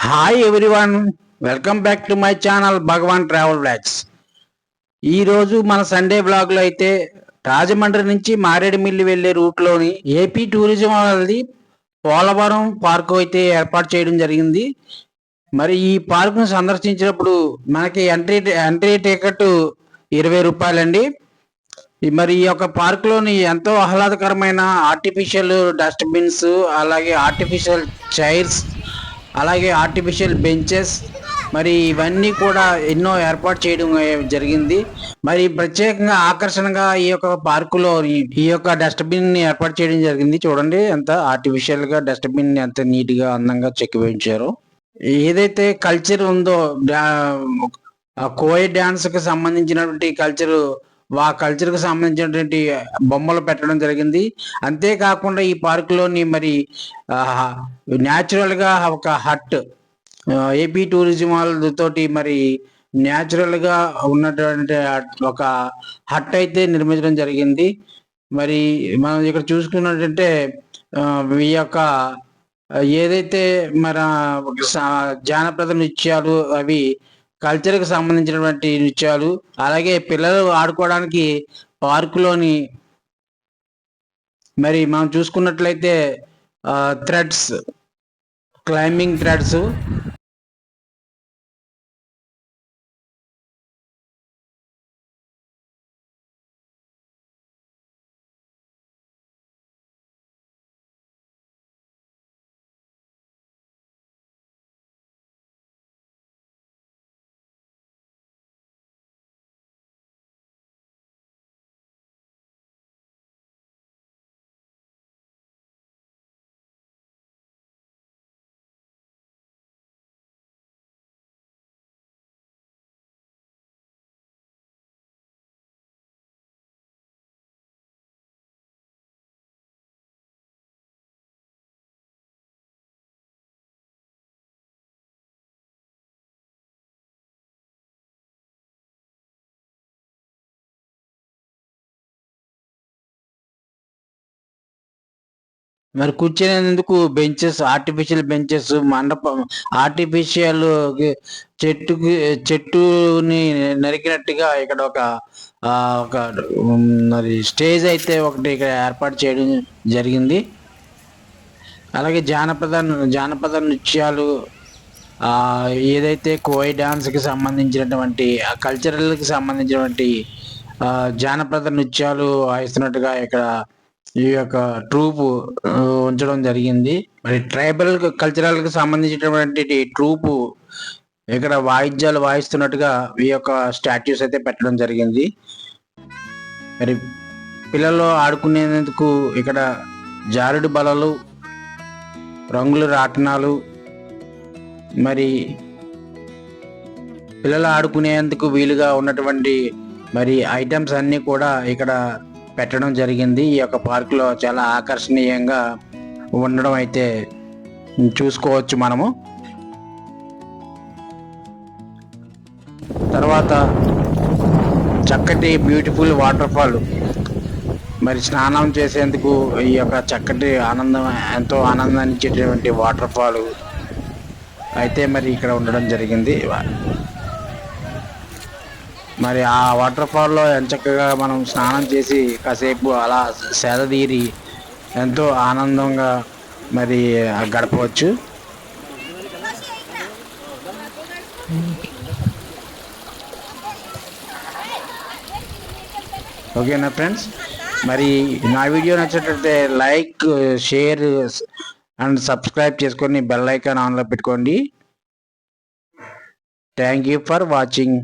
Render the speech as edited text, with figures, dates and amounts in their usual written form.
Hi everyone, welcome back to my channel Bhagwan travel blogs. ఈరోజు మన Sunday బ్లాగ్లో అయితే రాజమండ్రి నుంచి మారేడుమిల్లి వెళ్ళే రూట్లోని ఏపీ టూరిజం వాళ్ళది పోలవరం పార్కు అయితే ఏర్పాటు చేయడం జరిగింది. మరి ఈ పార్కును సందర్శించినప్పుడు మనకి ఎంట్రీ టికెట్ 20 రూపాయలండి. మరి ఈ యొక్క పార్కులోని ఎంతో ఆహ్లాదకరమైన ఆర్టిఫిషియల్ డస్ట్బిన్స్, అలాగే ఆర్టిఫిషియల్ చైర్స్, అలాగే ఆర్టిఫిషియల్ బెంచెస్, మరి ఇవన్నీ కూడా ఎన్నో ఏర్పాటు చేయడం జరిగింది. మరి ప్రత్యేకంగా ఆకర్షణగా ఈ యొక్క పార్కులో ఈ యొక్క డస్ట్బిన్ ని ఏర్పాటు చేయడం జరిగింది. చూడండి ఎంత ఆర్టిఫిషియల్ గా డస్ట్బిన్ ని ఎంత నీట్ గా అందంగా చెక్కి వేయించారో. ఏదైతే కల్చర్ ఉందో కోయ డాన్స్ కి సంబంధించినటువంటి కల్చర్ కి సంబంధించినటువంటి బొమ్మలు పెట్టడం జరిగింది. అంతేకాకుండా ఈ పార్కులోని మరి న్యాచురల్ గా ఒక హట్, ఏపీ టూరిజం వాళ్ళతోటి మరి న్యాచురల్ గా ఉన్నటువంటి ఒక హట్ అయితే నిర్మించడం జరిగింది. మరి మనం ఇక్కడ చూసుకున్నట్టంటే ఈ యొక్క ఏదైతే మన జానపద నృత్యాలు, అవి కల్చర్కి సంబంధించినటువంటి నృత్యాలు, అలాగే పిల్లలు ఆడుకోవడానికి పార్కులోని మరి మనం చూసుకున్నట్లయితే థ్రెడ్స్, క్లైంబింగ్ థ్రెడ్స్, మరి కూర్చునేందుకు బెంచెస్, ఆర్టిఫిషియల్ బెంచెస్, మండపం, ఆర్టిఫిషియల్ చెట్టుని నరికినట్టుగా ఇక్కడ ఒక మరి స్టేజ్ అయితే ఒకటి ఇక్కడ ఏర్పాటు చేయడం జరిగింది. అలాగే జానపద నృత్యాలు, ఏదైతే కోయ్ డాన్స్కి సంబంధించినటువంటి కల్చరల్కి సంబంధించినటువంటి జానపద నృత్యాలు వాయిస్తున్నట్టుగా ఇక్కడ ఈ యొక్క ట్రూప్ ఉంచడం జరిగింది. మరి ట్రైబల్ కల్చరల్కి సంబంధించినటువంటి ట్రూపు ఇక్కడ వాయిద్యాలు వాయిస్తున్నట్టుగా ఈ యొక్క స్టాట్యూస్ అయితే పెట్టడం జరిగింది. మరి పిల్లలు ఆడుకునేందుకు ఇక్కడ జారుడు బలలు, రంగుల రాట్నాలు, మరి పిల్లలు ఆడుకునేందుకు వీలుగా ఉన్నటువంటి మరి ఐటమ్స్ అన్నీ కూడా ఇక్కడ పెట్టడం జరిగింది. ఈ యొక్క పార్కులో చాలా ఆకర్షణీయంగా ఉండడం అయితే చూసుకోవచ్చు మనము. తర్వాత చక్కటి బ్యూటిఫుల్ వాటర్ ఫాల్, మరి స్నానం చేసేందుకు ఈ యొక్క చక్కటి ఎంతో ఆనందాన్ని ఇచ్చేటటువంటి వాటర్ ఫాల్ అయితే మరి ఇక్కడ ఉండడం జరిగింది. మరి ఆ వాటర్ ఫాల్లో ఎంచక్కగా మనం స్నానం చేసి కాసేపు అలా సేదతీరి ఎంతో ఆనందంగా మరి గడపవచ్చు. ఓకేనా ఫ్రెండ్స్, మరి నా వీడియో నచ్చినట్లయితే లైక్, షేర్ అండ్ సబ్స్క్రైబ్ చేసుకొని బెల్ ఐకాన్ ఆన్లో పెట్టుకోండి. Thank you for watching.